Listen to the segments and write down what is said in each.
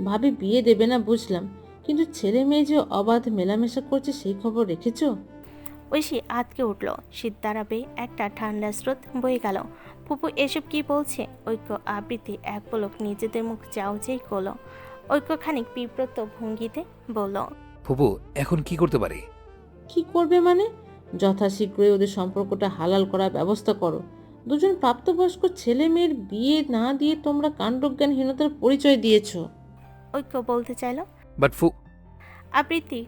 ভাবি বিয়ে দেবে না বুঝলাম, কিন্তু ছেলে মেয়ে যে অবাধ মেলামেশা করছে সেই খবর রেখেছো? ঐশী আঁতকে উঠল। শীত দাঁড়াবে একটা ঠান্ডা স্রোত বয়ে গেল। ফুপু এসব কি বলছে? ঐক্য আবৃত্তি এক পলক নিজেদের মুখ চাওয়াচাই করলো। ঐক্য খানিক বিব্রত ভঙ্গিতে বলল, ফুপু, এখন কি করতে পারি? কি করবে মানে? যথাশীঘ্রই ওদের সম্পর্কটা হালাল করার ব্যবস্থা করো। দুজন প্রাপ্তবয়স্ক ছেলে মেয়ের বিয়ে না দিয়ে তোমরা কাণ্ডজ্ঞানহীনতার পরিচয় দিয়েছো। ঐক্য বলতে চাইল। বাট আবৃত্তি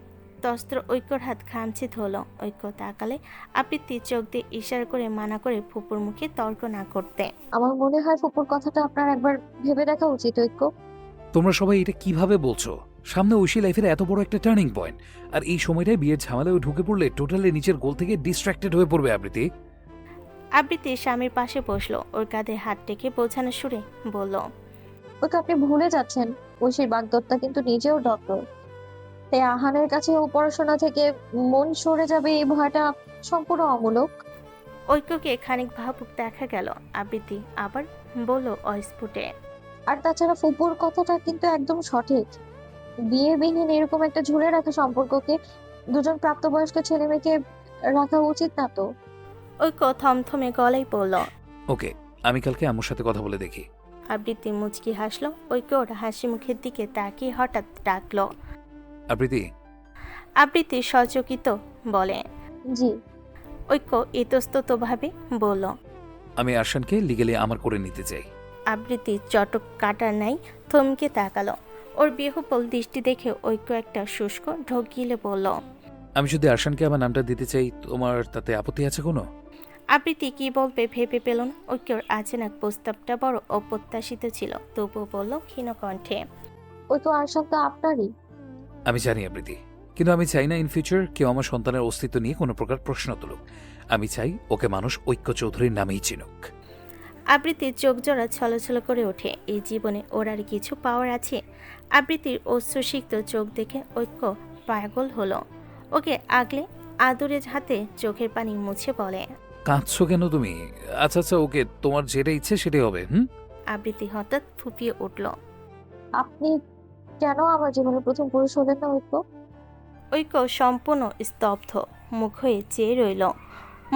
তস্ত্র ঐক্যর হাত খামচে ধরল। ঐক্য তাকালে আবৃত্তি চোখ দিয়ে ইশারা করে মানা করে ফুপুর মুখে তর্ক না করতে। আমার মনে হয় ফুপুর কথাটা আপনার একবার ভেবে দেখা উচিত ঐক্য। তোমরা সবাই এটা কিভাবে বলছো? সামনে ঐশী লাইফের এত বড় একটা টার্নিং পয়েন্ট, আর এই সময়টায় বিয়ের ঝামেলায় ঢুকে পড়লে টোটালি নিচের গোল থেকে ডিস্ট্রাক্টেড হয়ে পড়বে আবৃত্তি। আবৃত্তি স্বামীর পাশে বসলো। ওর কাঁধে হাত টেকে বোঝানোর সুরে বলল, ঐক্য আপনি ভুলে যাচ্ছেন ঐশীর বাগদত্তা কিন্তু নিজেও ডক্টর। তাই আহানের কাছে ও পড়াশোনা থেকে মন সরে যাবে এই ভয়টা সম্পূর্ণ অমূলক। ঐক্যকে খানিক ভাবুক দেখা গেল। আবৃত্তি আবার বলল অস্ফুটে, আর তাছাড়া ফুপুর কথাটা কিন্তু একদম সঠিক। বিয়ে বিহীন এরকম একটা ঝুলে রাখা সম্পর্ককে দুজন প্রাপ্তবয়স্ক ছেলে মেয়েকে রাখা উচিত না তো। ঐক্য থমথমে গলায় বলল। ওকে, আমি কালকে আম্মুর সাথে কথা বলে দেখি। আবৃত্তি মুচকি হাসলো। ঐক্য ওর হাসি মুখের দিকে তাকিয়ে হঠাৎ ডাকলো। আবৃত্তি। আবৃত্তি সচকিত বলে। জি। ঐক্য ইতস্তত ভাবে বলল। আমি আরশানকে লিগেলি আমার করে নিতে চাই। আবৃত্তি চটক কাটার নাই থমকে তাকালো। ওর বিহ্বল দৃষ্টি দেখে ঐক্য একটা শুষ্ক ঢোক গিলে বলল, আমি যদি আরশানকে আমার নামটা দিতে চাই, তোমার তাতে আপত্তি আছে কোনো? আবৃত্তি কি বলবে ভেবে পেল না। ঐক্যর আচানক প্রস্তাবটা বড় অপ্রত্যাশিত ছিল, তবুও বলল ক্ষীণ কণ্ঠে, ঐক্য আশান তো আপনারই। আমি জানি আবৃত্তি, কিন্তু আমি চাই না ইন ফিউচার কেউ আমার সন্তানের অস্তিত্ব নিয়ে কোনো প্রকার প্রশ্ন তুলুক। আমি চাই ওকে মানুষ ঐক্য চৌধুরীর নামেই চিনুক। আবৃত্তির চোখ জোড়া ছলছল করে ওঠে। এই জীবনে ওর আর কিছু পাওয়ার আছে? আবৃত্তির অশ্রুসিক্ত চোখ দেখে ঐক্য পাগল হলো। ওকে আগলে আদরের হাতে চোখের পানি মুছে বলে, কাঁদছো কেন তুমি? আচ্ছা আচ্ছা, ওকে, তোমার যেটা ইচ্ছে সেটাই হবে। আবৃত্তি হঠাৎ ফুপিয়ে উঠল। আপনি কেন আমার জীবনের প্রথম পুরুষ হলেন না ঐক্য? ঐক্য সম্পূর্ণ স্তব্ধ মুখ হয়ে চেয়ে রইল।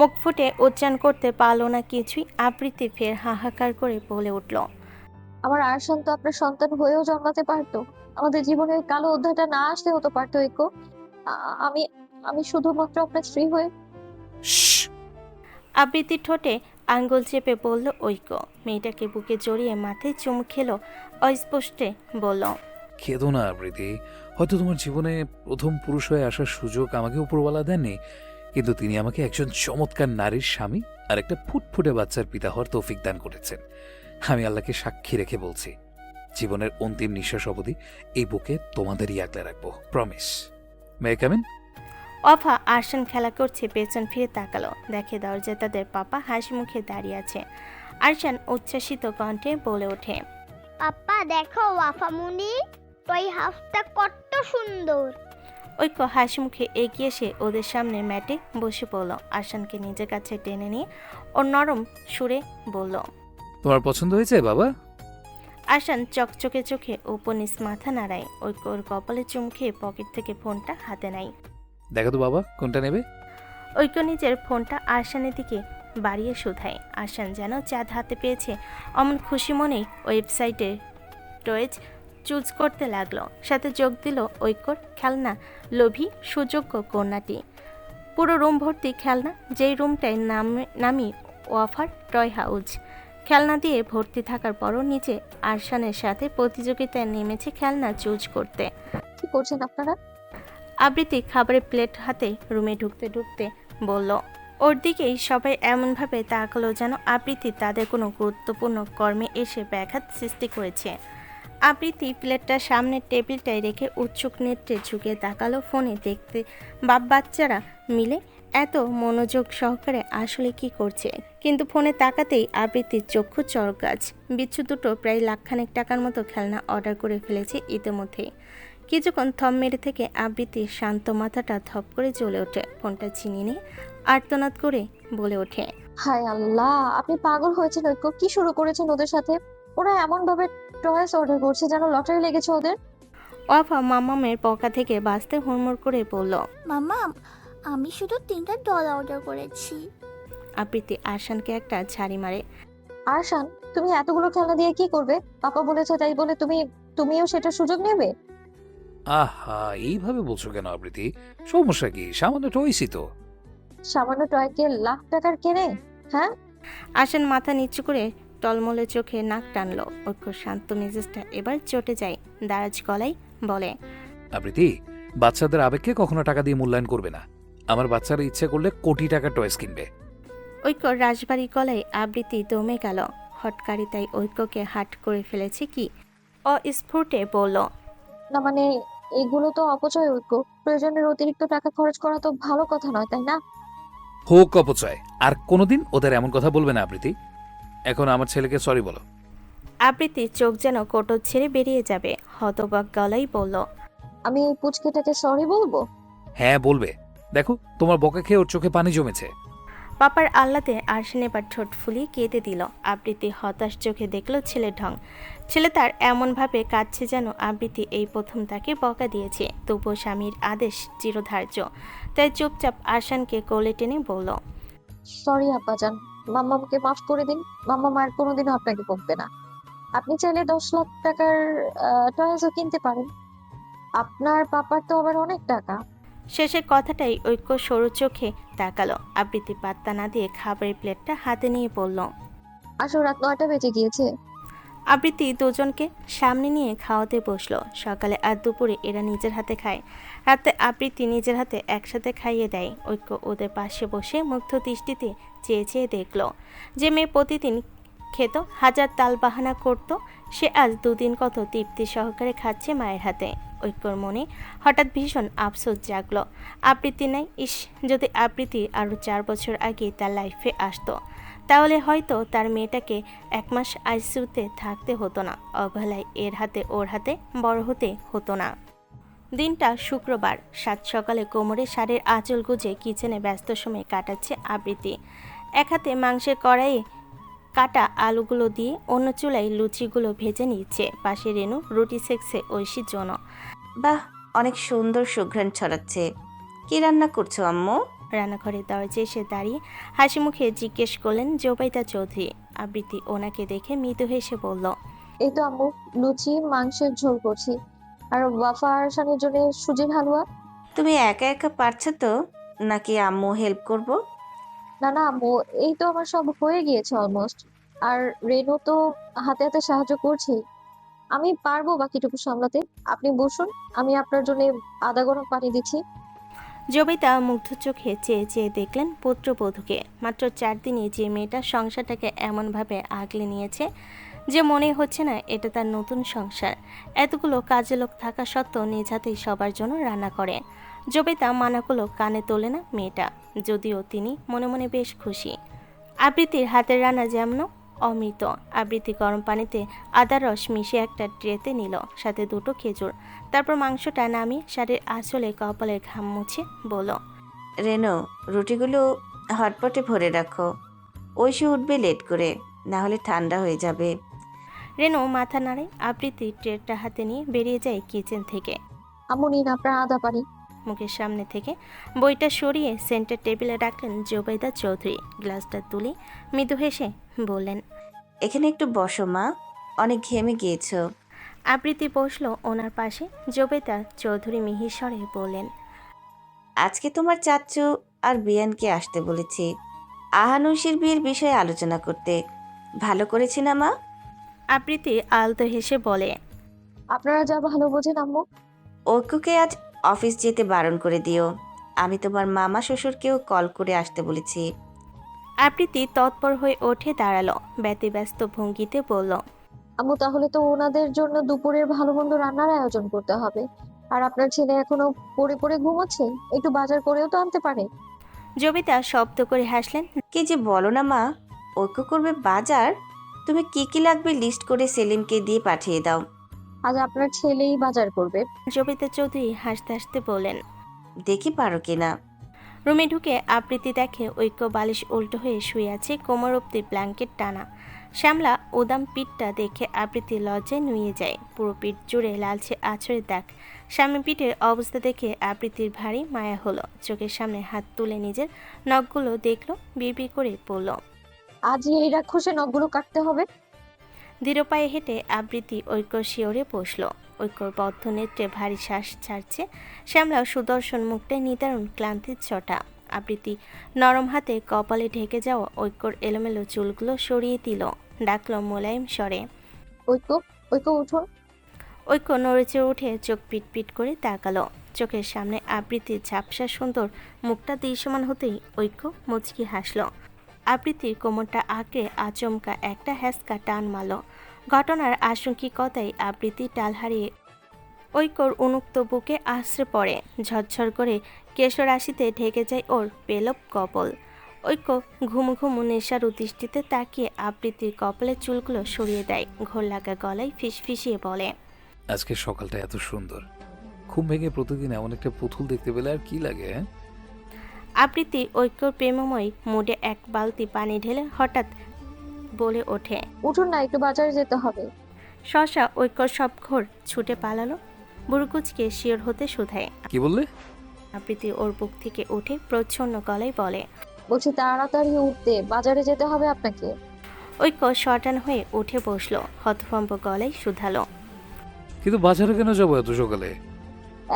মুখ ফুটে উচ্চারণ করতে পারল না কিছুই। আবৃত্তি ফের হাহাকার করে বলে উঠল, আমার আরশান তো আপনার সন্তান হয়েও জন্মাতে পারতো। আমাদের জীবনের কালো অধ্যায়টা না আসতে হতো পারতো ঐক্য। আমি আমি শুধুমাত্র আপনার স্ত্রী হয়ে। শশ! আবৃত্তি ঠোঁটে আঙ্গুল চেপে বলল ঐক্য। মেয়েটাকে বুকে জড়িয়ে মাথায় চুমু খেলো। অস্পষ্টে বলল, খেদো না আবৃত্তি। হয়তো তোমার জীবনে প্রথম পুরুষ হয়ে আসার সুযোগ আমাকে উপরওয়ালা দেননি, কিন্তু তিনি আমাকে একজন চমৎকার নারীর স্বামী আর একটা ফুটফুটে বাচ্চার পিতা হওয়ার তৌফিক দান করেছেন। আমি আল্লাহকে সাক্ষী রেখে বলছি, জীবনের অন্তিম নিঃশ্বাস অবধি এই বুকে তোমাদেরই আগলে রাখবো। প্রমিস। মে কামিন? অফা আরশান খেলা করছে, পেছন ফিরে তাকালো। দেখে দরজায় তাদের পাপা হাসি মুখে দাঁড়িয়ে আছে। আরশান উচ্ছ্বাসিত কণ্ঠে বলে ওঠে, পাপ্পা দেখো ওয়াফামুনি, ওই হাফটা কত সুন্দর। ঐক্য হাসি মুখে এগিয়ে এসে ওদের সামনে ম্যাটে বসে পড়ল। আরশানকে নিজের কাছে টেনে নিয়ে ওর নরম সুরে বলল, তোমার পছন্দ হয়েছে বাবা? আরশান চকচকে চোখে উপনিস মাথা নাড়ায়। ঐক্য ওর কপালে চুম খেয়ে পকেট থেকে ফোনটা হাতে নেয়। দেখো তো বাবা, কোনটা নেবে? ঐক্য নিজের ফোনটা আরশানের দিকে বাড়িয়ে শুধায়। আরশান যেন চাঁদ হাতে পেয়েছে অমন খুশি মনেই ওয়েবসাইটে টয়েজ চুজ করতে লাগলো। সাথে যোগ দিল ঐক্যর খেলনা লোভী সুযোগ্য কন্যাটি। পুরো রুম ভর্তি খেলনা, যেই রুমটায় নামি ওয়াফার টয় হাউস। খেলনা দিয়ে ভর্তি থাকার পরও নিচে আরশানের সাথে প্রতিযোগিতায় নেমেছে খেলনা চুজ করতে। কি করছেন আপনারা? আবৃত্তি খাবারের প্লেট হাতে রুমে ঢুকতে ঢুকতে বলল। ওর দিকেই সবাই এমনভাবে তাকালো যেন আবৃত্তি তাদের কোনো গুরুত্বপূর্ণ কর্মে এসে ব্যাঘাত সৃষ্টি করেছে। আবৃত্তি প্লেটটা সামনের টেবিলটায় রেখে উৎসুক নেত্রে ঝুঁকে তাকালো ফোনে দেখতে বাচ্চারা মিলে এত মনোযোগ সহকারে আসলে কি করছে। কিন্তু ফোনে তাকাতেই আবৃত্তির চক্ষু চরগাছ। বিচ্ছু দুটো প্রায় লাখখানেক টাকার মতো খেলনা অর্ডার করে ফেলেছে ইতিমধ্যেই। কিছুক্ষণ থম মেরে থেকে আবৃত্তির শান্ত মাথাটা ধপ করে জ্বলে ওঠে। ফোনটা ছিনিয়ে নিয়ে আর্তনাদ করে বলে ওঠে, হায় আল্লাহ, আপনি পাগল হয়েছেন ঐক্য। কি শুরু করেছেন ওদের সাথে? ওরা এমন ভাবে টয়েস অর্ডার করছে, যেন লটারি লেগেছে ওদের। ওয়াফা মামামের পকা থেকে বাঁচতে হুড়মুড় করে বলল। মামা, আমি শুধু 3টা ডল অর্ডার করেছি। আবৃত্তি আরশানকে একটা ঝাড়ি মারে। আরশান, তুমি এতগুলো খেলনা দিয়ে কি করবে? পাপা বলেছে তাই বলে তুমিও সেটা সুযোগ নেবে? আহা, এইভাবে বলছো কেন আবৃত্তি? সমস্যা কি? সামান্য টয়সই তো। সামান্য টয়কে লাখ টাকার কেনে? হ্যাঁ, আরশান মাথা নিচু করে টলমলে চোখে নাক টানলো। ঐক্য শান্ত মেজাজটা এবার চটে যায়, দারাজ গলায় বলে। আবৃত্তি, বাচ্চাদের আবেগকে কখনো টাকা দিয়ে মূল্যায়ন করবে না। আমার বাচ্চারা ইচ্ছে করলে কোটি টাকার টয়েস কিনবে। ঐক্য রাজবাড়ি গলায় আবৃত্তি দমে গেল। হটকারি তাই ঐক্যকে হাট করে ফেলেছে কি? অস্ফুটে বলল। না মানে এগুলো তো অপচয় ঐক্য। প্রয়োজনের অতিরিক্ত টাকা খরচ করা তো ভালো কথা নয়, তাই না? হোক অপচয়, আর কোনোদিন ওদের এমন কথা বলবে না আবৃত্তি। এখন আমার ছেলেকে সরি বলো। আবৃত্তি চোখ যেন কোটর ছেড়ে বেরিয়ে যাবে, হতবাক গলায় বলল। আমি এই পুচকেটাকে সরি বলবো? হ্যাঁ বলবে। দেখো, তোমার বকা খেয়ে ওর চোখে পানি জমেছে। পাপার আহ্লাদে আরশান এবার ঠোঁট ফুলিয়ে কেঁদে দিল। আবৃত্তি হতাশ চোখে দেখল ছেলের ঢং। ছেলে তার এমনভাবে কাঁদছে যেন আবৃত্তি এই প্রথম তাকে বকা দিয়েছে। তবুও স্বামীর আদেশ চিরধার্য, তাই চুপচাপ আরশানকে কোলে টেনে বলল। সরি আব্বাজান, মাম্মাকে মাফ করে দিন। মাম্মা আর কোনোদিনও আপনাকে বকবে না। আপনি চাইলে 10 লাখ টাকার টয়েসও কিনতে পারেন। আপনার পাপার তো আবার অনেক টাকা। শেষের কথাটাই ঐক্য সরু চোখে তাকালো। আবৃত্তি পাত্তা না দিয়ে খাবারের প্লেটটা হাতে নিয়ে বলল। আসলে রাত 9টা বেজে গিয়েছে। আবৃত্তি দুজনকে সামনে নিয়ে খাওয়াতে বসলো। সকালে আর দুপুরে এরা নিজের হাতে খায়, রাতে আবৃত্তি নিজের হাতে একসাথে খাইয়ে দেয়। ঐক্য ওদের পাশে বসে মুগ্ধ দৃষ্টিতে চেয়ে চেয়ে দেখলো যে মেয়ে প্রতিদিন খেত, হাজার তাল বাহানা করত, সে আজ দুদিন কত তৃপ্তি সহকারে খাচ্ছে মায়ের হাতে। ঐক্যর মনে হঠাৎ ভীষণ আফসোস জাগলো। আবৃত্তি নাই, ইস, যদি আবৃত্তি আরও 4 বছর আগে তার লাইফে আসতো, তাহলে হয়তো তার মেয়েটাকে 1 মাস আইসিইউতে থাকতে হতো না, অবহেলায় এর হাতে ওর হাতে বড় হতে হতো না। দিনটা শুক্রবার। সাত সকালে কোমরে শাড়ির আঁচল গুজে কিচেনে ব্যস্ত সময় কাটাচ্ছে আবৃত্তি। এক হাতে মাংসের কড়াইয়ে কাটা আলুগুলো দিয়ে অন্য চুলায় লুচিগুলো ভেজে নিচ্ছে। পাশে রেনু রুটি সেকছে ঐশীর জন্য। বাহ, অনেক সুন্দর সুঘ্রাণ ছড়াচ্ছে। কি রান্না করছো আম্মু? রান্নাঘরের দরজায় এসে দাঁড়িয়ে হাসি মুখে জিজ্ঞেস করলেন জোবাইদা চৌধুরী। আবৃত্তি ওনাকে দেখে মৃদু হেসে বলল। এই তো আম্মু, লুচি মাংসের ঝোল করছি, আর ওয়াফা আর শানের জন্য সুজির হালুয়া। তুমি একা একা পারছো তো, নাকি আম্মু হেল্প করব? না না আম্মু, এই তো আমার সব হয়ে গিয়েছে অলমোস্ট। আর রেনু তো হাতে হাতে সাহায্য করছি। আমি পারবো বাকিটুকু সামলাতে। আপনি বসুন, আমি আপনার জন্য আদা গরম পানি দিচ্ছি। জবিতা মুগ্ধ চোখে চেয়ে চেয়ে দেখলেন পুত্রবধূকে। মাত্র 4 দিনে যে মেয়েটা সংসারটাকে এমনভাবে আগলে নিয়েছে যে মনে হচ্ছে না এটা তার নতুন সংসার। এতগুলো কাজে লোক থাকা সত্ত্বেও নিজ হাতেই সবার জন্য রান্না করে। জবিতা মানা করলো কানে তোলে না মেয়েটা, যদিও তিনি মনে মনে বেশ খুশি। আবৃত্তির হাতের রান্না যেমন অমৃত। আবৃত্তি গরম পানিতে আদার রস মিশিয়ে একটা ট্রেতে নিল, সাথে 2টো খেজুর। তারপর মাংসটা নামিয়ে শাড়ির আঁচলে কপালের ঘাম মুছে বলল। রেনো, রুটিগুলো হটপটে ভরে রাখো। ঐশী উঠবে লেট করে, না হলে ঠান্ডা হয়ে যাবে। রেনু মাথা নাড়ে। আবৃত্তি ট্রেটা হাতে নিয়ে বেরিয়ে যায় কিচেন থেকে। আম্মু নিন আপনার আদা পানি। মুখের সামনে থেকে বইটা সরিয়ে সেন্টার টেবিলে রাখলেন জোবাইদা চৌধুরী। গ্লাসটা তুলে মৃদু হেসে বললেন। এখানে একটু বসো মা, অনেক ঘেমে গিয়েছো। আবৃত্তি বসলো ওনার পাশে। জোবাইদা চৌধুরী মিহির স্বরে বললেন। আজকে তোমার চাচ্চু আর বিয়ানকে আসতে বলেছি আহানুষির বিয়ের বিষয়ে আলোচনা করতে। ভালো করেছি না মা? আবৃত্তি আলতো হেসে বলে। আপনারা যা ভালো বোঝেন আম্মু। ঐক্যকে আজ অফিস যেতে বারণ করে দিও। আমি তোমার মামা শ্বশুরকেও কল করে আসতে বলেছি। আবৃত্তি তৎপর হয়ে ওঠে দাঁড়ালো, ব্যতিব্যস্ত ভঙ্গিতে বলল। আম্মু তাহলে তো ওনাদের জন্য দুপুরের ভালো মন্দ রান্নার আয়োজন করতে হবে। আর আপনার ছেলে এখনো পড়ে পড়ে ঘুমোচ্ছে, একটু বাজার করেও তো আনতে পারে। জবিতা শব্দ করে হাসলেন। কি যে বলো না মা, ঐক্য করবে বাজার। তুমি কি কি লাগবে লিস্ট করে সেলিমকে দিয়ে পাঠিয়ে দাও। আজ আপনার ছেলেই বাজার করবে। জবিতা চৌধুরী হাসতে হাসতে বললেন। দেখি পারো কিনা। রুমে ঢুকে আবৃত্তি দেখে ঐক্য বালিশ উল্টো হয়ে শুয়ে আছে, কোমর অব্দি ব্ল্যাঙ্কেট টানা। শ্যামলা উদাম পিঠটা দেখে আবৃত্তি লজ্জায় নুয়ে যায়। পুরো পিঠ জুড়ে লালচে আঁচড়ের দাগ। স্বামী পিঠের অবস্থা দেখে আবৃত্তির ভারী মায়া হলো। চোখের সামনে হাত তুলে নিজের নখগুলো দেখলো, বিড়বিড় করে পড়ল। আজই এই রাক্ষসের নখগুলো কাটতে হবে। দৃঢ় পায়ে হেঁটে আবৃত্তি ঐক্যর শিওরে বসল। ঐক্যর বদ্ধ নেত্রে ভারী শ্বাস ছাড়ছে। শ্যামলাও সুদর্শন মুখটায় নিদারুণ ক্লান্তির ছটা। আবৃত্তি নরম হাতে কপালে ঢেকে যাওয়া ঐক্যর এলোমেলো চুলগুলো সরিয়ে দিল। ডাকল মোলায়েম স্বরে। ঐক্য, ঐক্য উঠুন। ঐক্য নড়েচে উঠে চোখ পিটপিট করে তাকালো। চোখের সামনে আবৃত্তির ঝাপসা সুন্দর মুখটা দৃশ্যমান হতেই ঐক্য মুচকি হাসল। আবৃত্তির কোমরটা আঁকড়ে আচমকা একটা হ্যাঁচকা টান মারল। ঘটনার আশঙ্কিকতায় আবৃত্তি টাল হারিয়ে ঐক্যর উন্মুক্ত বুকে আশ্রে পড়ে। ঝরঝর করে কেশরাশিতে ঢেকে যায় ওর পেলব কপল। ঐক্য ঘুমু ঘুমু নেশার দৃষ্টিতে তাকিয়ে আবৃত্তির কপালের চুলগুলো সরিয়ে দেয়। ঘোর লাগা গলায় ফিসফিসিয়ে বলে, আজকের সকালটা এত সুন্দর, ঘুম ভেঙে প্রতিদিন এমন একটা পুতুল দেখতে পেলে আর কি লাগে, হ্যাঁ? আবৃত্তি ঐক্যর প্রেমময় মুডে এক বালতি পানি ঢেলে হঠাৎ বলে ওঠে। উঠুন না, একটু বাজারে যেতে হবে। শশা ঐক্যর সব ঘোর ছুটে পালালো। বুড়ুকুচকে শিওর হতে শুধায়। কি বললে? আবৃত্তি ওর বুক থেকে উঠে প্রচ্ছন্ন গলায় বলে, বলছি তাড়াতাড়ি উঠতে, বাজারে যেতে হবে আপনাকে। ঐক্য শটান হয়ে উঠে বসলো। হতভম্ব গলায় শুধালো, কিন্তু বাজারে কেন যাবো এত সকালে?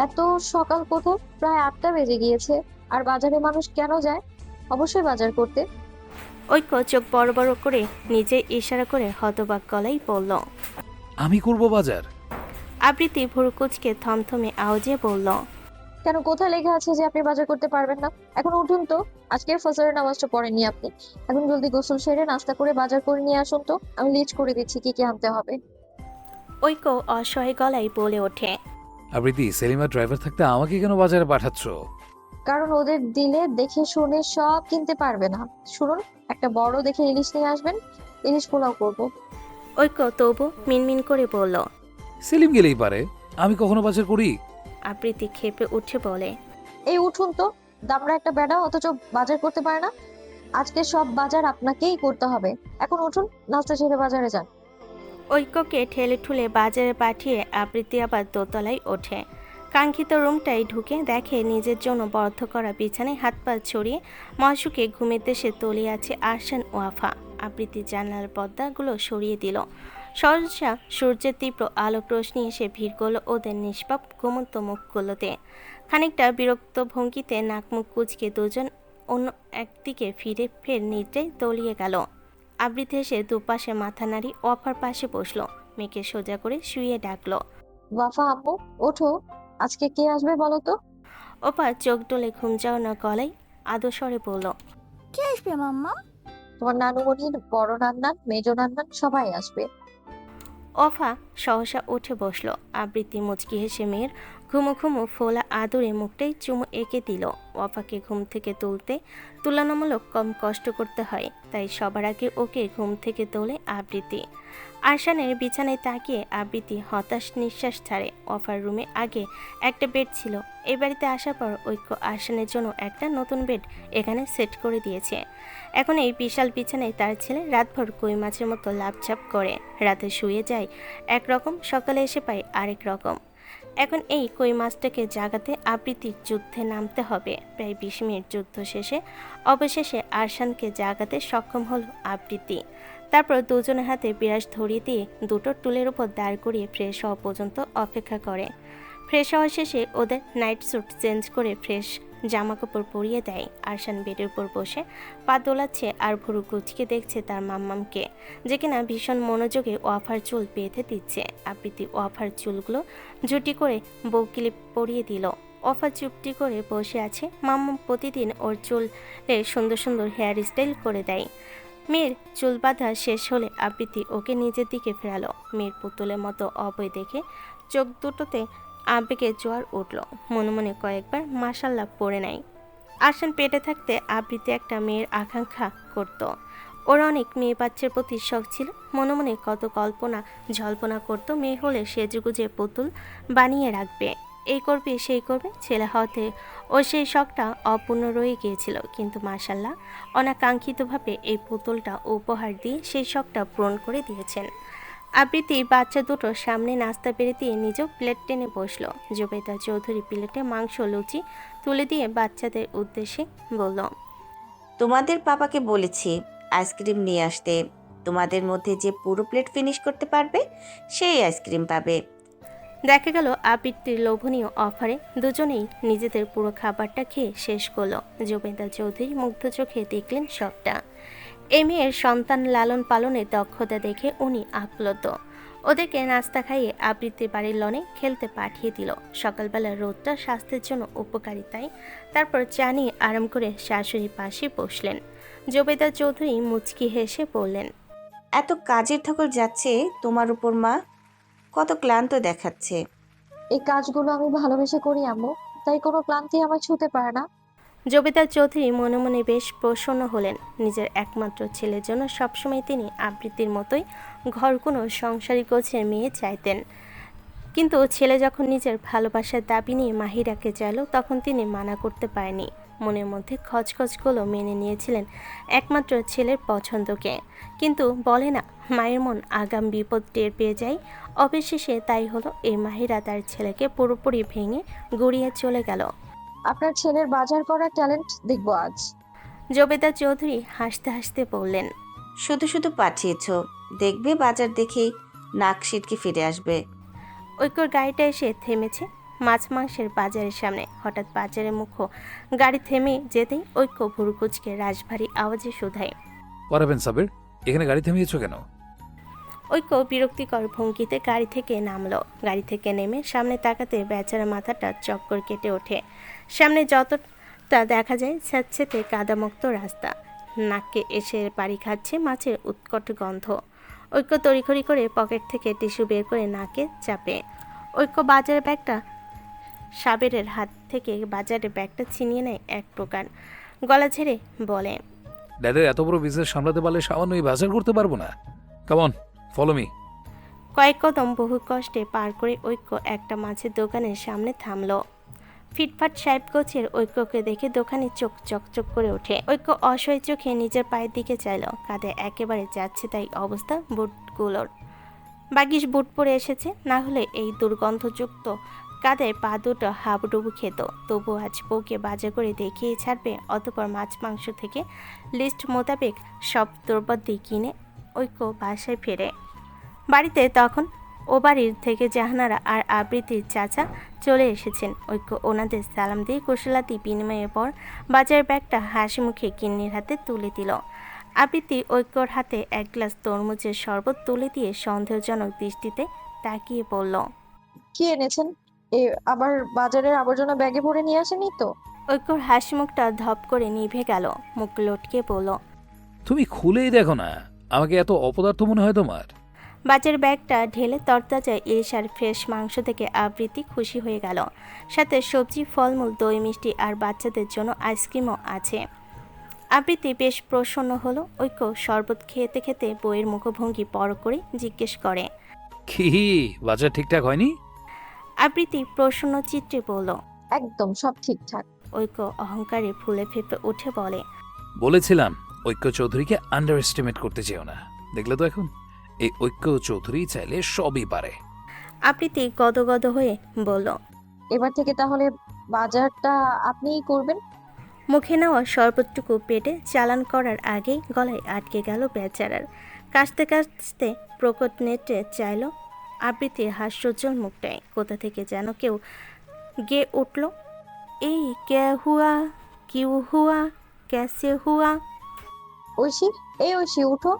এত সকাল কোথায়? প্রায় 8টা বেজে গিয়েছে। আর বাজারে মানুষ কেন যায়? অবশ্যই বাজার করতে। ঐক্য চোখ বড় বড় করে নিজে ইশারা করে হতবাক গলায় বলল। আমি করব বাজার? আবৃত্তি ভুরুকুচকে থমথমে আওয়াজে বলল, কেন, কোথায় লেখা আছে যে আপনি বাজার করতে পারবেন না? এখন উঠুন তো, আজকে ফজরের নামাজটা পড়েননি আপনি। এখন জলদি গোসল সেরে নাস্তা করে বাজার করে নিয়ে আসুন তো, আমি লিস্ট করে দিচ্ছি কি কি আনতে হবে। ঐক্য অসহায় গলায় বলে ওঠে। আবৃত্তি, সেলিমা ড্রাইভার থাকতে আমাকে কেন বাজারে পাঠাচ্ছ? কারণ ওদের দিলে দেখে শুনে সব কিনতে পারবে না। শুনুন, একটা বড় দেখে ইলিশ নিয়ে আসবেন, ইলিশ পোলাও করবো। ঐক্য তবু মিনমিন করে বলল। সেলিম গেলেই পারে, আমি কখনো বাজার করি? আবৃত্তি ক্ষেপে উঠে বলে, এই উঠুন তো, দামড়া একটা বেড়া, অথচ বাজার করতে পারে না। আজকে সব বাজার আপনাকেই করতে হবে। এখন উঠুন, নাস্তা সেরে বাজারে যান। ঐক্যকে ঠেলে ঠুলে বাজারে পাঠিয়ে আবৃত্তি আবার দোতলায় ওঠে। কাঙ্ক্ষিত রুমটায় ঢুকে দেখে নিজের জন্য বরাদ্দ করা বিছানায় হাত পা ছড়িয়ে মহাসুখে ঘুমের দেশে তলিয়ে আছে আরশান ওয়াফা। আবৃত্তি জানালার পর্দাগুলো সরিয়ে দিল। সহসা সূর্যের তীব্র আলোক রোশনি এসে ভিড় করল ওদের নিষ্পাপ ঘুমন্ত মুখগুলোতে। খানিকটা বিরক্ত ভঙ্গিতে নাক মুখ কুচকে দুজন অন্য একদিকে ফিরে ফের নিদ্রায় তলিয়ে গেল। আবৃত্তি এসে দুপাশে মাথা নাড়ি ওয়াফার পাশে বসলো। মেয়েকে সোজা করে শুয়ে ডাকলো। ওয়াফা আম্মু, ওঠো, আজকে কে আসবে বলো তো? ওপা চোখ ডলে ঘুম যাওয়ানো গলায় আদস্বরে বলল, কে আসবে মাম্মা? তোমার নানুমণির বড় নান্নান, মেজো নান্নান সবাই আসবে। ওফা সহসা উঠে বসলো। আবৃত্তি মুচকি হেসে মেয়ের ঘুমো ঘুমো ফোলা আদরে মুখটাই চুমু এঁকে দিল। ওয়াফাকে ঘুম থেকে তুলতে তুলনামূলক কম কষ্ট করতে হয়, তাই সবার আগে ওকে ঘুম থেকে তোলে আবৃত্তি। আরশানের বিছানায় তাকিয়ে আবৃত্তি হতাশ নিঃশ্বাস ছাড়ে। ওয়াফার রুমে আগে একটা বেড ছিল। এই বাড়িতে আসার পর ঐক্য আরশানের জন্য একটা নতুন বেড এখানে সেট করে দিয়েছে। এখন এই বিশাল বিছানায় তার ছেলে রাতভর কই মাছের মতো লাফঝাপ করে। রাতে শুয়ে যায় একরকম, সকালে এসে পায় আরেক রকম। এখন এই কই মাছটাকে জাগাতে আবৃত্তির যুদ্ধে নামতে হবে। প্রায় 20 মিনিট যুদ্ধ শেষে অবশেষে আরশানকে জাগাতে সক্ষম হলো আবৃত্তি। তারপর দুজনের হাতে বিরাজ ধরিয়ে দিয়ে দুটো টুলের উপর দাঁড় করিয়ে ফ্রেশ হওয়া পর্যন্ত অপেক্ষা করে। ফ্রেশ হওয়া শেষে ওদের নাইট স্যুট চেঞ্জ করে ফ্রেশ জামা কাপড় পরিয়ে দেয়। আরশান বেডের উপর বসে পা দোলাচ্ছে আর ভুরু কুচকে দেখছে তার মাম্মামকে, যে কিনা ভীষণ মনোযোগে ওয়াফার চুল বেঁধে দিচ্ছে। আবৃত্তি ওয়াফার চুলগুলো জুটি করে বউ ক্লিপ পরিয়ে দিল। ওয়াফা চুপটি করে বসে আছে। মাম্মাম প্রতিদিন ওর চুলে সুন্দর সুন্দর হেয়ার স্টাইল করে দেয়। মেয়ের চুল বাঁধা শেষ হলে আবৃত্তি ওকে নিজের দিকে ফেরালো। মেয়ের পুতুলের মতো অবয় দেখে চোখ দুটোতে আবেগে জোয়ার উঠল। মনে মনে কয়েকবার মাশাল্লাহ পড়ে নেয়। আরশান পেটে থাকতে আবৃত্তি একটা মেয়ের আকাঙ্ক্ষা করত। ওর অনেক মেয়ে বাচ্চার প্রতি শখ ছিল। মনে মনে কত কল্পনা জল্পনা করত মেয়ে হলে সেজেগুজে পুতুল বানিয়ে রাখবে। এই করবে সেই করবে, ছেলে হতে ও সেই শখটা অপূর্ণ রয়ে গিয়েছিল। কিন্তু মাশাল্লাহ, অনাকাঙ্ক্ষিতভাবে এই পুতুলটা উপহার দিয়ে সেই শখটা পূরণ করে দিয়েছেন। আবৃত্তি বাচ্চা দুটো সামনে নাস্তা বেড়ে দিয়ে নিজেও প্লেট টেনে বসলো। জুবেদা চৌধুরী প্লেটে মাংস লুচি তুলে দিয়ে বাচ্চাদের উদ্দেশ্যে বলল, তোমাদের পাপাকে বলেছি আইসক্রিম নিয়ে আসতে। তোমাদের মধ্যে যে পুরো প্লেট ফিনিশ করতে পারবে সেই আইসক্রিম পাবে। দেখা গেল আবৃত্তির লোভনীয় অফারে দুজনেই নিজেদের পুরো খাবারটা খেয়ে শেষ করলো। জুবেদা চৌধুরী মুগ্ধ চোখে দেখলেন সবটা। এ মেয়ের সন্তান লালন পালনের দক্ষতা দেখে উনি আপ্লুত। ওদেরকে নাস্তা খাইয়ে আবৃত্তি বাড়ির লনে খেলতে পাঠিয়ে দিল। সকালবেলা রোদটা স্বাস্থ্যের জন্য উপকারী, তাই তারপর চা নিয়ে আরাম করে শাশুড়ির পাশে বসলেন। জুবেদা চৌধুরী মুচকি হেসে বললেন, এত কাজের ধকল যাচ্ছে তোমার উপর মা, কত ক্লান্ত দেখাচ্ছে। এই কাজগুলো আমি ভালোবেসে করি আম্মু, তাই কোনো ক্লান্তি আমার ছুঁতে পারে না। জবিতা চৌধুরী মনে মনে বেশ প্রসন্ন হলেন। নিজের একমাত্র ছেলের জন্য সবসময় তিনি আবৃত্তির মতোই ঘর কোনো সংসারী গোছের মেয়ে চাইতেন। কিন্তু ছেলে যখন নিজের ভালোবাসার দাবি নিয়ে মাহিরাকে চাইল, তখন তিনি মানা করতে পারেনি। মনের মধ্যে খচখচগুলো মেনে নিয়েছিলেন একমাত্র ছেলের পছন্দকে। কিন্তু বলে না, মায়ের মন আগাম বিপদ টের পেয়ে যায়। অবশেষে তাই হলো, এই মাহিরা তার ছেলেকে পুরোপুরি ভেঙে গুড়িয়ে চলে গেল। আপনার ছেলের বাজার করার ট্যালেন্ট দেখবো আজ। জবেদা চৌধুরী হাসতে হাসতে বললেন, শুধু শুধু পাঠিয়েছ, দেখবে বাজার দেখেই নাক সিটকে ফিরে আসবে। ঐক্যর গাড়িটা এসে থেমেছে মাছ মাংসের বাজারের সামনে। হঠাৎ বাজারের মুখ গাড়ি থেমে যেতেই ঐক্য ভুরুকুচকে রাজভারী আওয়াজে শুধায়, পরাবেন সাবির, এখানে গাড়ি থামিয়েছো কেন? ঐক্য বিরক্তিকর ভঙ্গিতে গাড়ি থেকে নামলো। গাড়ি থেকে নেমে সামনে তাকাতে বেচারা মাথাটা চক্কর কেটে ওঠে। সামনে যতটা দেখা যায় স্যাঁতসেঁতে কাদামুক্ত রাস্তা, নাককে এসে পাড়ি খাচ্ছে মাছের উৎকট গন্ধ। ঐক্য তড়িঘড়ি করে পকেট থেকে টিস্যু বের করে নাকে চাপে। ঐক্য বাজারের ব্যাগটা সাবেরের হাত থেকে বাজারের ব্যাগটা ছিনিয়ে নেয় এক প্রকার। গলা ঝেড়ে বলে, ড্যাডের এত বড় বিজনেস সামলাতে পারলে সামান্য এই বাজার করতে পারবো না? Come on, follow me. কয়েক কদম বহু কষ্টে পার করে ঐক্য একটা মাছের দোকানের সামনে থামলো। ফিটফাট সাহেব গোছের ঐক্যকে দেখে দোকানে চোখ চকচক করে ওঠে। ঐক্য অসহায় চোখে নিজের পায়ের দিকে চাইল। কাঁধে একেবারে যাচ্ছে তাই অবস্থা বুটগুলোর। বাগিস বুট পরে এসেছে, না হলে এই দুর্গন্ধযুক্ত কাঁধে পা দুটো হাবুডুবু খেত। তবু আজ বউকে বাজার করে দেখিয়ে ছাড়বে। অতপর মাছ মাংস থেকে লিস্ট মোতাবেক সব দ্রব্যাদি কিনে ঐক্য বাসায় ফেরে। বাড়িতে তখন ও বাড়ির থেকে জাহানারা আর আবৃত্তির চাচা চলে এসেছেন। ঐক্য ওনাদের সালাম দিয়ে কুশলাতি বিনিময়ের পর বাজারের ব্যাগটা হাসি মুখে গিন্নির হাতে তুলে দিল। আবৃত্তি ঐক্যর হাতে এক গ্লাস তরমুজের শরবত তুলে দিয়ে সন্দেহজনক দৃষ্টিতে তাকিয়ে বলল, কি এনেছেন? আবার বাজারের আবর্জনা ব্যাগে ভরে নিয়ে আসেনি তো? ঐক্যর হাসি মুখটা ধপ করে নিভে গেল। মুখ লটকে বলল, তুমি খুলেই দেখো না, আমাকে এত অপদার্থ মনে হয় তোমার? বাজার ব্যাগটা ঢেলে তরতাজা ইলিশ আর ফ্রেশ মাংস থেকে আবৃত্তি খুশি হয়ে গেল। সাথে সবজি, ফলমূল, দই মিষ্টি আর বাচ্চাদের জন্য আইসক্রিমও আছে। আবৃত্তি বেশ প্রসন্ন হলো। ঐক্য শরবত খেতে খেতে বইয়ের মুখভঙ্গি পরখ করে জিজ্ঞেস করে, কি বাজার ঠিকঠাক হয়নি? আবৃত্তি প্রসন্ন চিত্রে বলল, একদম সব ঠিকঠাক। ঐক্য অহংকারে ফুলে ফেপে উঠে বলে, বলেছিলাম ঐক্য চৌধুরীকে আন্ডার এস্টিমেট করতে চেও না। দেখলে তো এখন, এই ঐক্য চৌধুরী চাইলে সবই পারে। আবৃত্তি গদগদ হয়ে বলল, এবার থেকে তাহলে বাজারটা আপনিই করবেন। মুখে নেওয়া শরবতটুকু পেটে চালান করার আগেই গলায় আটকে গেল বেচারার। কাশতে কাশতে প্রকট নেটে চাইল আবৃত্তির হাস্যোজ্জ্বল মুখটায়। কোথা থেকে যেন কেউ গেয়ে উঠল, এই কে হুয়া, কিউ হুয়া, ক্যাসে হুয়া। ঐশী, ঐশী উঠো।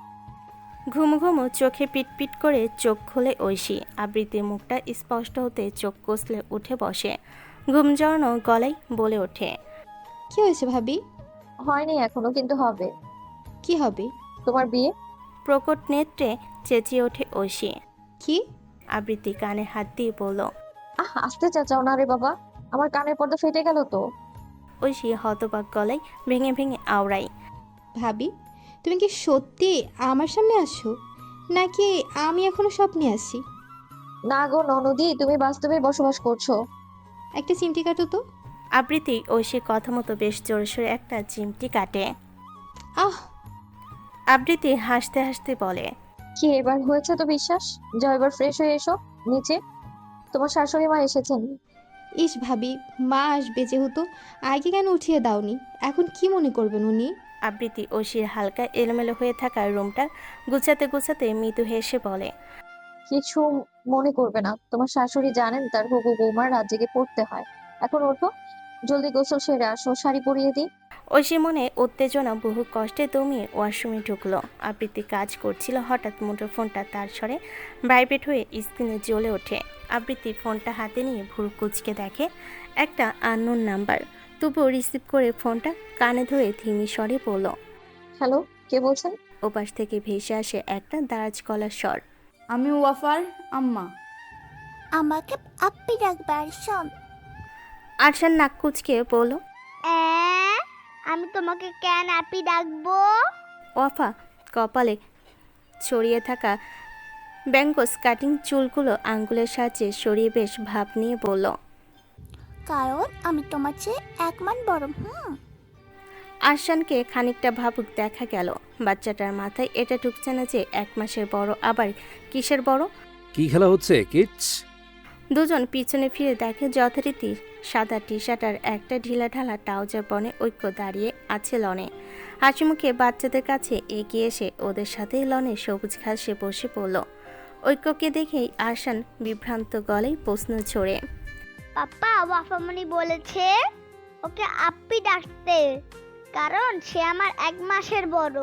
ঘুম ঘুম চোখে পিটপিট করে চোখ খোলে ঐশী। আবৃত্তির মুখটা স্পষ্ট হতে চোখ কষলে উঠে বসে। ঘুম জড়ানো গলায় বলে ওঠে, কি হয়েছে ভাবি? হয়নি এখনো, কিন্তু হবে। কি হবে? তোমার বিয়ে। প্রকট নেত্রে চেঁচিয়ে ওঠে ঐশী। কি? আবৃত্তি কানে হাত দিয়ে বলল, আসতে চাচাও না রে বাবা, আমার কানের পর্দা ফেটে গেল তো। ঐশী হতবাক গলায় ভেঙে ভেঙে আওড়াই, ভাবি, তুমি কি সত্যি আমার সামনে আসো, নাকি আমি এখনো স্বপ্নে আছি? না গো ননদি, তুমি বাস্তবে বসবাস করছো। একটা চিমটি কাটো তো। আবৃত্তি ঐশীর কথা মতো বেশ জোরে সোরে একটা চিমটি কাটে। আহ! আবৃত্তি হাসতে হাসতে বলে, কি এবার হয়েছে তো বিশ্বাস? যাও এবার ফ্রেশ হয়ে এসো নিচে, তোমার শাশুড়ি মা এসেছেন। ইস ভাবি, মা আসবে যেহেতু, আগে কেন উঠিয়ে দাওনি? এখন কি মনে করবেন উনি? আবৃত্তি ঐশীর হালকা এলোমেলো হয়ে থাকা রুমটা গুছাতে গুছাতে মৃদু হেসে বলে, কিছু মনে করবে না, তোমার শাশুড়ি জানেন তার হবু বৌমার রাত জেগে পড়তে হয়। এখন ওঠো, জলদি গোসল সেরে আসো, শাড়ি পরিয়ে দিই। ঐশী মনে উত্তেজনা বহু কষ্টে দমিয়ে ওয়াশরুমে ঢুকলো। আবৃত্তি কাজ করছিল, হঠাৎ মুঠোফোনটা তার স্বরে ভাইব্রেট হয়ে স্ক্রিনে জ্বলে ওঠে। আবৃত্তি ফোনটা হাতে নিয়ে ভুরু কুঁচকে দেখে একটা আননোন নাম্বার। তবুও রিসিভ করে ফোনটা কানে ধরে ধিমি স্বরে বলল। হ্যালো, কে বলছেন? ওপাশ থেকে ভেসে আসে একটা দারাজ গলার স্বর। আমি ওয়াফার আম্মা। আমাকে আপ্পি ডাকবে আরশান। আরশান নাক কুঁচকে বলল, আমি তোমাকে কেন আপি ডাকবো? ওয়াফা কপালে ছড়িয়ে থাকা ব্যাঙ্গস কাটিং চুলগুলো আঙ্গুলের সাহায্যে সরিয়ে বেশ ভাব নিয়ে বলল। কারণ আমি তোমার চেয়ে 1 মান বড়। আরশানকে খানিকটা ভাবুক দেখা গেল। বাচ্চাটার মাথায় এটা ঢুকছে না যে 1 মাসের বড়, আবার কিসের বড়। কি খেলা হচ্ছে কিডস? দুজন পিছনে ফিরে দেখে যথারীতি সাদা টি শার্ট আর একটা ঢিলাঢালা ট্রাউজার পরে ঐক্য দাঁড়িয়ে আছে লনে। হাসিমুখে বাচ্চাদের কাছে এগিয়ে এসে ওদের সাথে লনে সবুজ ঘাসে বসে পড়ল। ঐক্যকে দেখেই আরশান বিভ্রান্ত গলায় প্রশ্ন ছড়ে, পাপা ওয়াফামণি বলেছে ওকে আপ্পি ডাকতে, কারণ সে আমার 1 মাসের বড়।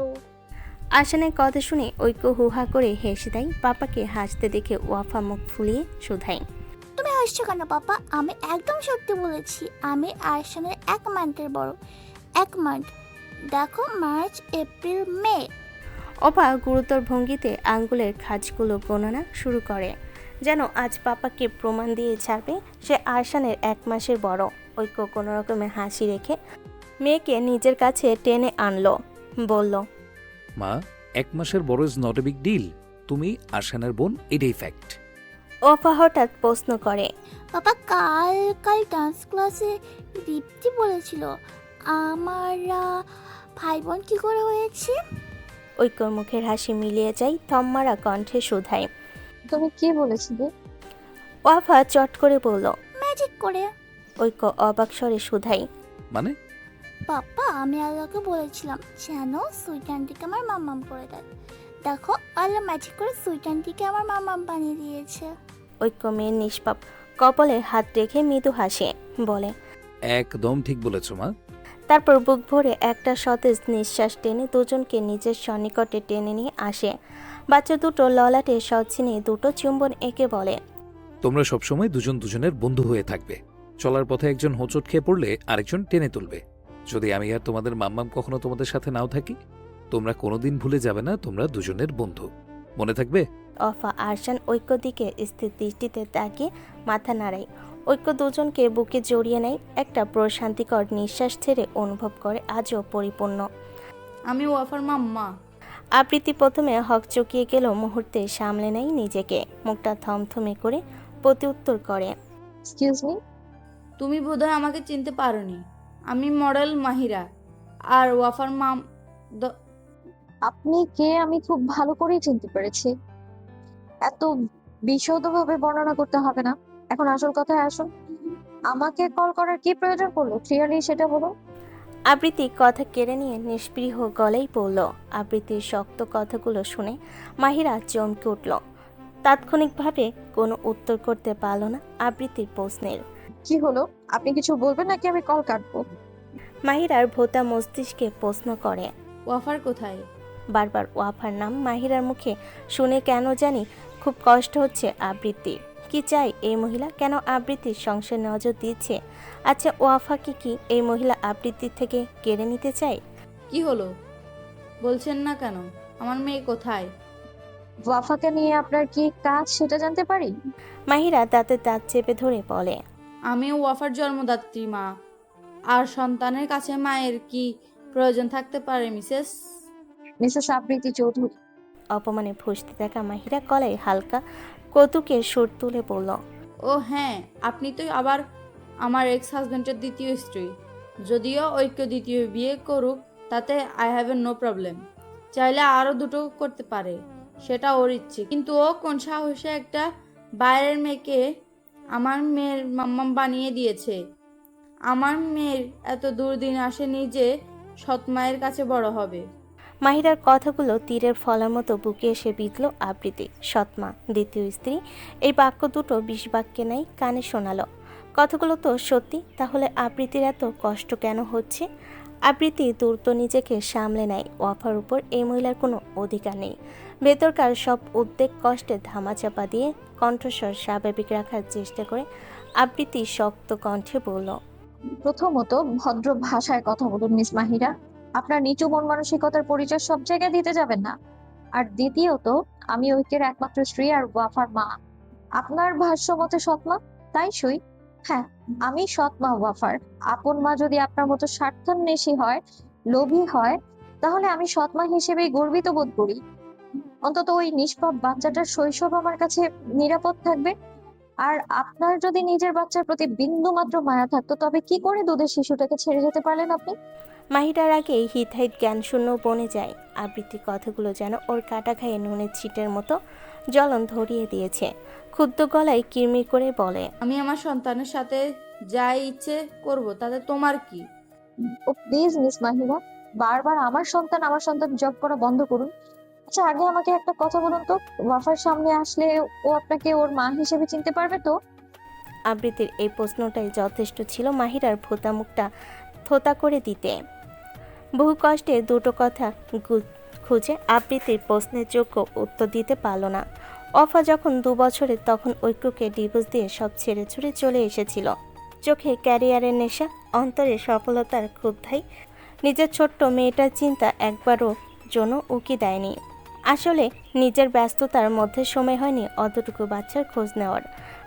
আরশানের কথা শুনে ঐক্য হুহা করে হেসে দেয়। পাপাকে হাসতে দেখে ওয়াফা মুখ ফুলিয়ে শুধায়, তুমি হাসছো কেন পাপা? আমি একদম সত্যি বলেছি, আমি আরশানের 1 মান্থের বড়। 1 মান্থ, দেখো মার্চ, এপ্রিল, মে। অপা গুরুতর ভঙ্গিতে আঙ্গুলের খাঁজগুলো গণনা শুরু করে, যেন আজ পাপাকে প্রমাণ দিয়ে ছাড়বে সে আরশানের 1 মাসের বড়। ঐক্য কোনো রকমের হাসি রেখে মেয়েকে নিজের কাছে টেনে আনলো, বলল, মা, 1 মাসের বড় is not a big deal. তুমি আরশানের বোন, এটাই ফ্যাক্ট। অপা হঠাৎ প্রশ্ন করে, পাপা কাল কাল ডান্স ক্লাসে দীপ্তি বলেছিল আমার ভাই বোন কি করে হয়েছে। ঐক্যর মুখের হাসি মিলিয়ে যায়, থম্মারা কণ্ঠে শুধায়। তুমি কি বলেছিলে? ওয়াফা চট করে বলল। ম্যাজিক করে। ঐক্য অবাক স্বরে শুধায়, মানে? পাপা আমি আল্লাহকে বলেছিলাম যেন সুইট আন্টিকে আমার মাম্মাম করে দেয়। দেখো আল্লাহ ম্যাজিক করে সুইট আন্টিকে আমার মাম্মাম বানিয়ে দিয়েছে। ঐক্য মেয়ের নিষ্পাপ কপালে হাত রেখে মৃদু হাসে, বলে, একদম ঠিক বলেছো মা। তারপর বুক ভরে একটা সতেজ নিঃশ্বাস টেনে দুজনকে নিজের সন্নিকটে টেনে নিয়ে আসে। বাচ্চা দুটো ললাটে সচ্ছিনে দুটো চুম্বন এঁকে বলে, তোমরা সবসময় দুজন দুজনের বন্ধু হয়ে থাকবে। চলার পথে একজন হোঁচট খেয়ে পড়লে আরেকজন টেনে তুলবে। যদি আমি আর তোমাদের মাম্মাম কখনো তোমাদের সাথে নাও থাকি, তোমরা কোনোদিন ভুলে যাবে না তোমরা দুজনের বন্ধু। মনে থাকবে? অফা আরশান ঐক্য দিকে স্থির দৃষ্টিতে তাকিয়ে মাথা নাড়ায়। ঐক্য দুজনকে বুকে জড়িয়ে নেয়, একটা প্রশান্তিকর নিঃশ্বাস ছেড়ে অনুভব করে আজও পরিপূর্ণ। আমি ওয়াফার মাম্মা। আবৃত্তি প্রথমে হক চকিয়ে গেল, মুহূর্তে সামলে নেয় নিজেকে, মুখটা থমথমে করে প্রত্যুত্তর করে, এক্সকিউজ মি। তুমি বোধহয় আমাকে চিনতে পারোনি। আমি মডেল মাহিরা, আর ওয়াফার আপনি কে আমি খুব ভালো করেই চিনতে পেরেছি। এত বিশদভাবে বর্ণনা করতে হবে না, এখন আসল কথায় আসুন। আমাকে কল করার কি প্রয়োজন পড়লো, ক্লিয়ারলি সেটা বলুন। আবৃত্তি কথা কেড়ে নিয়ে নিষ্পৃহ গলেই পড়ল। আবৃত্তির শক্ত কথাগুলো শুনে মাহিরা চমকে উঠল। তাৎক্ষণিকভাবে কোনো উত্তর করতে পারল না আবৃত্তির প্রশ্নের। কি হলো, আপনি কিছু বলবেন নাকি আমি কল কাটবো? মাহিরার ভোতা মস্তিষ্কে প্রশ্ন করে। ওয়াফার কোথায়? বারবার ওয়াফার নাম মাহিরার মুখে শুনে কেন জানি খুব কষ্ট হচ্ছে আবৃত্তির। কি চাই এই মহিলা, কেন আবৃত্তির সংসার নজর দিচ্ছে? আচ্ছা ওয়াফাকে কি এই মহিলা আবৃত্তির থেকে কেড়ে নিতে চায়? কি হলো বলছেন না কেন? আমার মেয়ে কোথায়? ওয়াফাকে নিয়ে আপনার কি কাজ সেটা জানতে পারি? মাহিরা দাঁতে দাঁত চেপে ধরে বলে, আমি ওয়াফার জন্মদাত্রী মা, আর সন্তানের কাছে মায়ের কি প্রয়োজন থাকতে পারে মিসেস আবৃত্তি চৌধুরী। অপমানে ফুঁসতে থাকা মাহিরা গলায় হালকা কৌতুকের সুর তুলে বলল, ও হ্যাঁ, আপনি তো আবার আমার এক্স হাজব্যান্ডের দ্বিতীয় স্ত্রী। যদিও ঐক্য দ্বিতীয় বিয়ে করুক, তাতে I have a no problem. চাইলে আরও দুটো করতে পারে, সেটা ওর ইচ্ছে। কিন্তু ও কোন সাহসে একটা বাইরের মেয়েকে আমার মেয়ের মাম্মাম বানিয়ে দিয়েছে? আমার মেয়ের এত দুর্দিন আসেনি যে সৎ মায়ের কাছে বড় হবে। মাহিরার কথাগুলো তীরের ফলার মতো বুকে এসে বিঁধল আবৃত্তি। সৎমা, দ্বিতীয় স্ত্রী, এই বাক্য দুটো বিষ বাক্যে নাই কানে শোনালো। কথাগুলো তো সত্যি, তাহলে আবৃত্তির এত কষ্ট কেন হচ্ছে? আবৃত্তি দ্রুত নিজেকে সামলে নেয়। ওয়াফার উপর এই মহিলার কোনো অধিকার নেই। ভেতরকার সব উদ্বেগ কষ্টে ধামাচাপা দিয়ে কণ্ঠস্বর স্বাভাবিক রাখার চেষ্টা করে আবৃত্তি শক্ত কণ্ঠে বলল, প্রথমত ভদ্র ভাষায় কথা বলুন মিস মাহিরা। আপনার নিচু মন মানসিকতার পরিচয় সব জায়গায় দিতে যাবেন না। আর দ্বিতীয়ত, আমি ঐক্যের একমাত্র স্ত্রী আর ওয়াফার মা। আপনার ভাষ্য মতে সৎমা, তাই সই। হ্যাঁ, আমি সৎমা ওয়াফার। আপন মা যদি আপনার মতো স্বার্থান্বেষী হয়, লোভী হয়, তাহলে আমি সৎমা হিসেবেই গর্বিত বোধ করি। অন্তত ওই নিষ্পাপ বাচ্চাটার শৈশব আমার কাছে নিরাপদ থাকবে। আর আপনার যদি নিজের বাচ্চার প্রতি বিন্দু মাত্র মায়া থাকতো, তবে কি করে দুধের শিশুটাকে ছেড়ে যেতে পারলেন আপনি? মাহিরার আগেই হিতহাইত জ্ঞান শূন্য বনে যায়। আবৃত্তির কথাগুলো যেন ওর কাটা খায়ে নুনের ছিটের মতো জ্বলন ধরিয়ে দিয়েছে। ক্ষুদ্র গলায় কিরমির করে বলে, আমি আমার সন্তানের সাথে যা ইচ্ছে করব, তাতে তোমার কি? ও প্লিজ মিস মাহিরা, বারবার আমার সন্তান জব করা বন্ধ করুন। আচ্ছা, আগে আমাকে একটা কথা বলুন তো, ওয়াফার সামনে আসলে ও আপনাকে ওর মা হিসেবে চিনতে পারবে তো? আবৃত্তির এই প্রশ্নটাই যথেষ্ট ছিল মাহিরার ভোতা মুখটা থোতা করে দিতে। বহু কষ্টে দুটো কথা খুঁজে আবৃত্তির প্রশ্নের যোগ্য উত্তর দিতে পারল না। অফা যখন 2 বছরের, তখন ঐক্যকে ডিভোর্স দিয়ে সব ছেড়ে ছুড়ে চলে এসেছিল। চোখে ক্যারিয়ারের নেশা, অন্তরে সফলতার ক্ষুধাই নিজের ছোট্ট মেয়েটার চিন্তা একবারও জন্য উকি দেয়নি। আসলে নিজের ব্যস্ততার মধ্যে সময় হয়নি অতটুকু বাচ্চার খোঁজ নেওয়ার।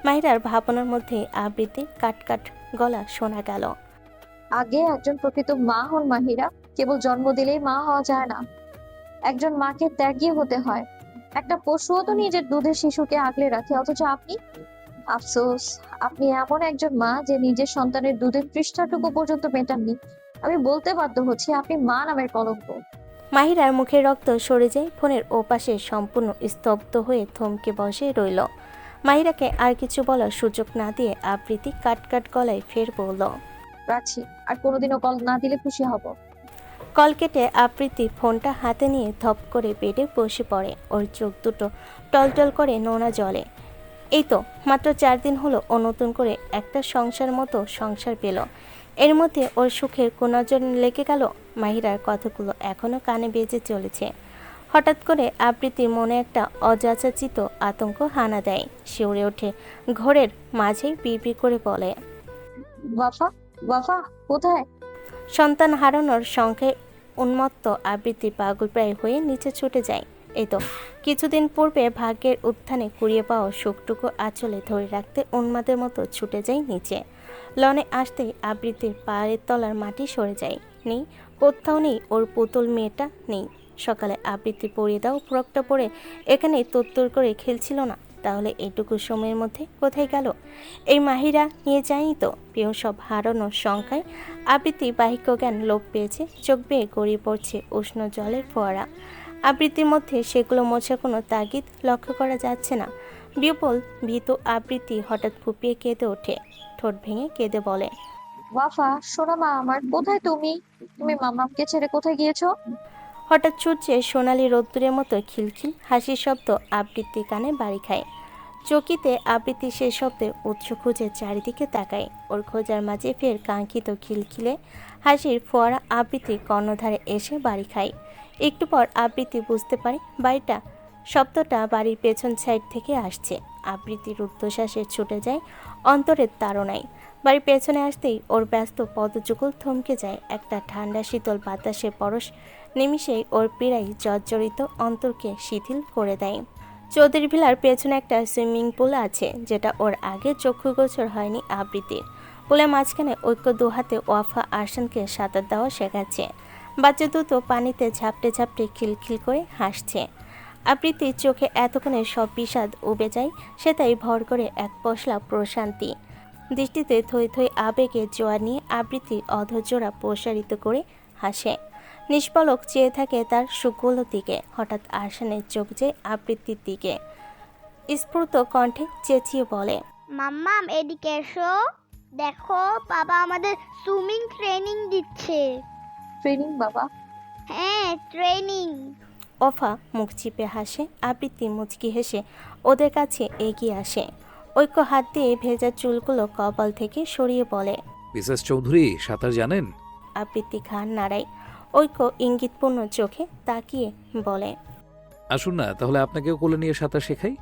মাহিরার ভাবনার মধ্যে আবৃত্তির কাট গলা শোনা গেল, আগে একজন প্রকৃত মা হন মাহিরা। কেবল জন্ম দিলেই মা হওয়া যায় না, একজন মাকে ত্যাগী হতে হয়। একটা পশুও তো নিজের দুধের শিশুকে আগলে রাখে, অথচ আপনি, আফসোস, আপনি এমন একজন মা যে নিজের সন্তানের দুধের পৃষ্ঠাটুকু পর্যন্ত মেটাননি। আমি বলতে বাধ্য হচ্ছি, আপনি মা নামের কলঙ্ক। মাহিরার মুখের রক্ত সরে যায়। ফোনের ওপাশে সম্পূর্ণ স্তব্ধ হয়ে থমকে বসে রইল। মাহিরাকে আর কিছু বলার সুযোগ না দিয়ে আবৃত্তি কাট গলায় ফের বলল, রাখছি, আর কোনোদিনও কল না দিলে খুশি হব। কল কেটে আবৃত্তি ফোনটা হাতে নিয়ে ধপ করে বেডে বসে পড়ে। ওর চোখ দুটো টলটল করে নোনা জলে। এই তো মাত্র 4 দিন হলো ও নতুন করে একটা সংসার মতো সংসার পেল। এর মধ্যে ওর সুখের কোনজন লেগে গেল। মাহিরার কথাগুলো এখনো কানে বেজে চলেছে। হঠাৎ করে আবৃত্তির মনে একটা অযাচিত আতঙ্ক হানা দেয়। শিউরে ওঠে, ঘোরের মাঝেই বিড়বিড় করে বলে, ওয়াফা, ওয়াফা কোথায়? সন্তান হারানোর সংখ্যায় উন্মত্ত আবৃত্তি পাগল প্রায় হয়ে নিচে ছুটে যায়। এই তো কিছুদিন পূর্বে ভাগ্যের উত্থানে কুড়িয়ে পাওয়া সুখটুকু আঁচলে ধরে রাখতে উন্মাদের মতো ছুটে যায় নিচে। লনে আসতেই আবৃত্তির পায়ের তলার মাটি সরে যায়। নেই, কোথাও নেই ওর পুতুল মেয়েটা, নেই। সকালে আবৃত্তি পরিয়ে দাও ফ্রকটা পরে এখানে তোত্তর করে খেলছিল না? তাহলে এইটুকু সময়ের মধ্যে কোথায় গেল? এই মাহিরা নিয়ে যায়নি তো? প্রিয় সব হারানোর সংখ্যায় আবৃত্তি বাহিক জ্ঞান লোপ পেয়েছে। চোখ বেয়ে গড়িয়ে পড়ছে উষ্ণ জলের ফোয়ারা। আবৃত্তির মধ্যে সেগুলো মোছার কোনো তাগিদ লক্ষ্য করা যাচ্ছে না। বিপুল ভীত আবৃত্তি হঠাৎ ফুপিয়ে কেঁদে ওঠে। ঠোঁট ভেঙে কেঁদে বলে, ওয়াফা, শোনো মা আমার, কোথায় তুমি? তুমি মামাকে ছেড়ে কোথায় গিয়েছো? হঠাৎ সূর্যে সোনালি রোদ্দুরের মতো খিলখিল হাসির শব্দ আবৃত্তি কানে বাড়ি খায়। চকিতে আবৃত্তি সে শব্দের উৎস খুঁজে চারিদিকে তাকায়। ওর খোঁজার মাঝে ফের কাঙ্ক্ষিত খিলখিলে হাসির ফোয়ারা আবৃত্তি কর্ণধারে এসে বাড়ি খায়। একটু পর আবৃত্তি বুঝতে পারে শব্দটা বাড়ির পেছন সাইড থেকে আসছে। আবৃত্তির রুদ্ধশ্বাসে ছুটে যায় অন্তরের তাড়নায়। বাড়ির পেছনে আসতেই ওর ব্যস্ত পদযুগল থমকে যায়। একটা ঠান্ডা শীতল বাতাসে পরশ নিমিষেই ওর পীড়ায় জর্জরিত অন্তরকে শিথিল করে দেয়। চৌধুরী ভিলার পেছনে একটা সুইমিং পুল আছে, যেটা ওর আগে চক্ষুগোচর হয়নি আবৃত্তির। পুলের মাঝখানে ঐক্য দুহাতে ওয়াফা আরশানকে সাঁতার দেওয়া শেখাচ্ছে। বাচ্চা দুটো পানিতে ঝাপটে ঝাপটে খিলখিল করে হাসছে। আবৃত্তির চোখে এতক্ষণে সব বিষাদ উবে যায়, সে তাই ভর করে এক পশলা প্রশান্তি। দৃষ্টিতে থই থই আবেগের জোয়ার নিয়ে আবৃত্তি অধৈর্যরা প্রসারিত করে হাসে। নিষ্পলক চেয়ে থাকে তার সুগুলোর দিকে। হঠাৎ আরশানের চোখ যায় আবৃত্তির দিকে। স্ফুর্ত কণ্ঠে চেঁচিয়ে বলে, মাম্মাম এদিকে এসো, দেখো বাবা আমাদের সুইমিং ট্রেনিং দিচ্ছে। ট্রেনিং বাবা? হ্যাঁ ট্রেনিং। ওফা মুখ চিপে হাসে। আবৃত্তি মুচকি হেসে ওদের কাছে এগিয়ে আসে। ঐক্য হাত দিয়ে ভেজা চুলগুলো কপাল থেকে সরিয়ে বলে, মিসেস চৌধুরী সাঁতার জানেন? আবৃত্তি ঘাড় নাড়ায়। ঐক্য ইঙ্গিতপূর্ণ চোখে তাকিয়ে বলে, আসুন না তাহলে আপনাকেও কোলে নিয়ে সাঁতার শেখাই।